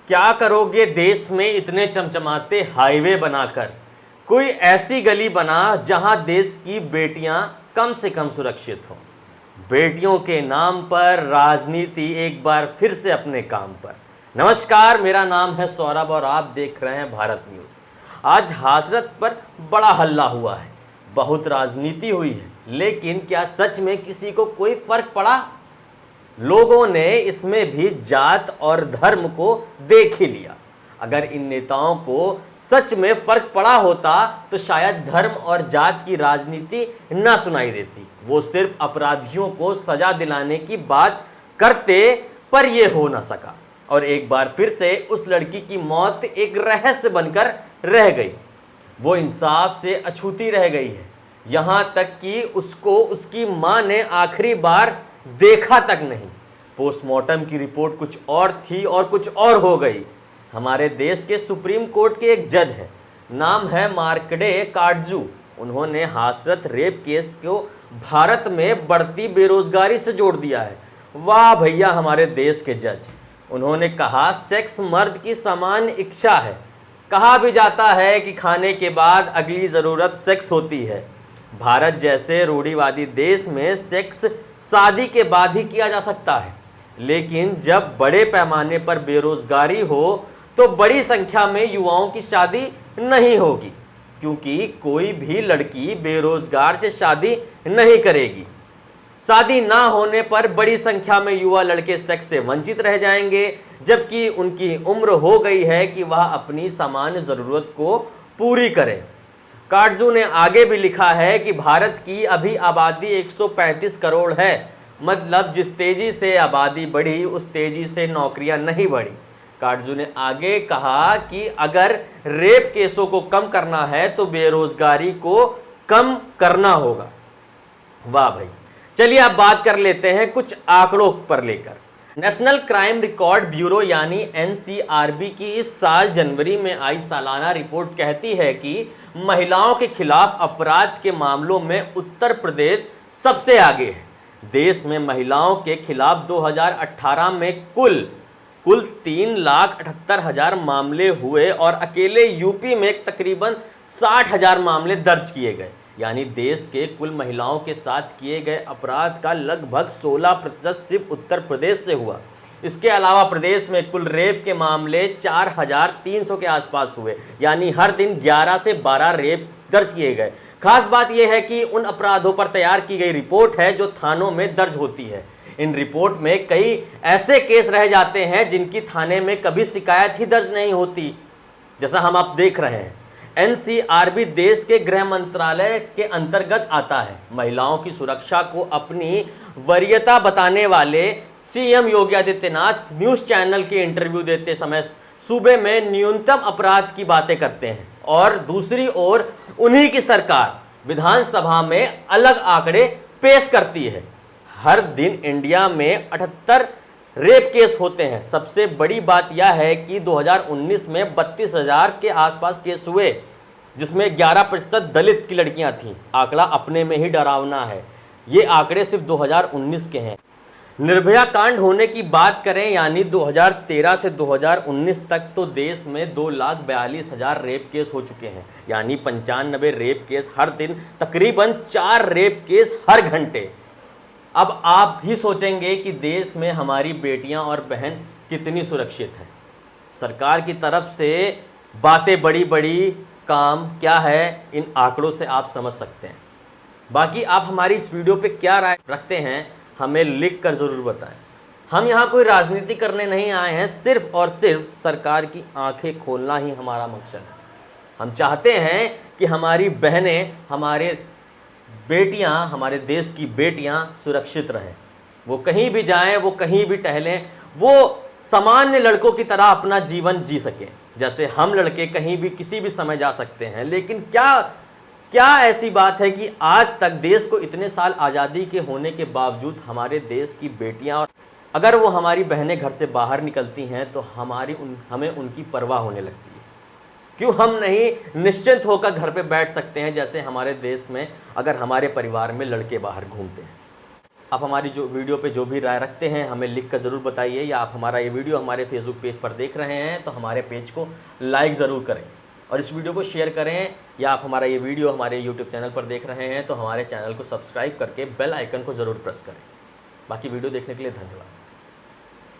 क्या करोगे देश में इतने चमचमाते हाईवे बनाकर? कोई ऐसी गली बना जहां देश की बेटियां कम से कम सुरक्षित हों। बेटियों के नाम पर राजनीति एक बार फिर से अपने काम पर। नमस्कार, मेरा नाम है सौरभ और आप देख रहे हैं भारत न्यूज़। आज हाजरत पर बड़ा हल्ला हुआ है, बहुत राजनीति हुई है, लेकिन क्या सच में किसी को कोई फर्क पड़ा? लोगों ने इसमें भी जात और धर्म को देख ही लिया। अगर इन नेताओं को सच में फर्क पड़ा होता तो शायद धर्म और जात की राजनीति न सुनाई देती। वो सिर्फ अपराधियों को सजा दिलाने की बात करते, पर यह हो न सका और एक बार फिर से उस लड़की की मौत एक रहस्य बनकर रह गई। वो इंसाफ से अछूती रह गई है, यहां तक कि उसको उसकी मां ने आखिरी बार देखा तक नहीं। पोस्टमार्टम की रिपोर्ट कुछ और थी और कुछ और हो गई। हमारे देश के सुप्रीम कोर्ट के एक जज हैं, नाम है मार्कंडे काटजू। उन्होंने हाथरस रेप केस को भारत में बढ़ती बेरोजगारी से जोड़ दिया है। वाह भैया हमारे देश के जज। उन्होंने कहा सेक्स मर्द की सामान्य इच्छा है। कहा भी जाता है कि खाने के बाद अगली ज़रूरत सेक्स होती है। भारत जैसे रूढ़िवादी देश में सेक्स शादी के बाद ही किया जा सकता है, लेकिन जब बड़े पैमाने पर बेरोजगारी हो तो बड़ी संख्या में युवाओं की शादी नहीं होगी, क्योंकि कोई भी लड़की बेरोजगार से शादी नहीं करेगी। शादी ना होने पर बड़ी संख्या में युवा लड़के सेक्स से वंचित रह जाएंगे, जबकि उनकी उम्र हो गई है कि वह अपनी सामान्य ज़रूरत को पूरी करें। काटजू ने आगे भी लिखा है कि भारत की अभी आबादी 135 करोड़ है, मतलब जिस तेजी से आबादी बढ़ी उस तेजी से नौकरियां नहीं बढ़ी। काटजू ने आगे कहा कि अगर रेप केसों को कम करना है तो बेरोजगारी को कम करना होगा। वाह भाई, चलिए अब बात कर लेते हैं कुछ आंकड़ों पर लेकर। नेशनल क्राइम रिकॉर्ड ब्यूरो यानी एनसीआरबी की इस साल जनवरी में आई सालाना रिपोर्ट कहती है कि महिलाओं के खिलाफ अपराध के मामलों में उत्तर प्रदेश सबसे आगे है। देश में महिलाओं के खिलाफ 2018 में कुल 3,78,000 मामले हुए और अकेले यूपी में तकरीबन 60,000 मामले दर्ज किए गए। यानी देश के कुल महिलाओं के साथ किए गए अपराध का लगभग 16% सिर्फ उत्तर प्रदेश से हुआ। इसके अलावा प्रदेश में कुल रेप के मामले 4,300 के आसपास हुए, यानी हर दिन 11 से 12 रेप दर्ज किए गए। खास बात यह है कि उन अपराधों पर तैयार की गई रिपोर्ट है जो थानों में दर्ज होती है। इन रिपोर्ट में कई ऐसे केस रह जाते हैं जिनकी थाने में कभी शिकायत ही दर्ज नहीं होती, जैसा हम आप देख रहे हैं। एनसीआरबी देश के गृह मंत्रालय के अंतर्गत आता है। महिलाओं की सुरक्षा को अपनी वरीयता बताने वाले CM Yogi Adityanath news channel के इंटरव्यू देते समय सूबे में न्यूनतम अपराध की बातें करते हैं और दूसरी ओर उन्हीं की सरकार विधानसभा में अलग आंकड़े पेश करती है। हर दिन इंडिया में 78 रेप केस होते हैं। सबसे बड़ी बात यह है कि 2019 में 32,000 के आसपास केस हुए, जिसमें 11% दलित की लड़कियां थीं। आंकड़ा अपने में ही डरावना है। ये आंकड़े सिर्फ 2019 के हैं। निर्भया कांड होने की बात करें, यानी 2013 से 2019 तक तो देश में 2,42,000 रेप केस हो चुके हैं, यानी 95 रेप केस हर दिन, तकरीबन 4 रेप केस हर घंटे। अब आप भी सोचेंगे कि देश में हमारी बेटियां और बहन कितनी सुरक्षित हैं। सरकार की तरफ से बातें बड़ी बड़ी, काम क्या है, इन आंकड़ों से आप समझ सकते हैं। बाकी आप हमारी इस वीडियो पे क्या राय रखते हैं हमें लिख कर ज़रूर बताएं। हम यहाँ कोई राजनीति करने नहीं आए हैं, सिर्फ और सिर्फ सरकार की आंखें खोलना ही हमारा मकसद है। हम चाहते हैं कि हमारी बहनें, हमारे बेटियां, हमारे देश की बेटियां सुरक्षित रहें। वो कहीं भी जाएं, वो कहीं भी टहलें, वो सामान्य लड़कों की तरह अपना जीवन जी सकें, जैसे हम लड़के कहीं भी किसी भी समय जा सकते हैं। लेकिन क्या ऐसी बात है कि आज तक देश को इतने साल आज़ादी के होने के बावजूद हमारे देश की बेटियां, और अगर वो हमारी बहनें घर से बाहर निकलती हैं तो हमें उनकी परवाह होने लगती है। क्यों हम नहीं निश्चिंत होकर घर पे बैठ सकते हैं, जैसे हमारे देश में अगर हमारे परिवार में लड़के बाहर घूमते हैं। आप हमारी जो वीडियो पे जो भी राय रखते हैं हमें लिख कर ज़रूर बताइए, या आप हमारा ये वीडियो हमारे फेसबुक पेज पर देख रहे हैं तो हमारे पेज को लाइक ज़रूर करें और इस वीडियो को शेयर करें, या आप हमारा ये वीडियो हमारे यूट्यूब चैनल पर देख रहे हैं तो हमारे चैनल को सब्सक्राइब करके बेल आइकन को ज़रूर प्रेस करें। बाकी वीडियो देखने के लिए धन्यवाद।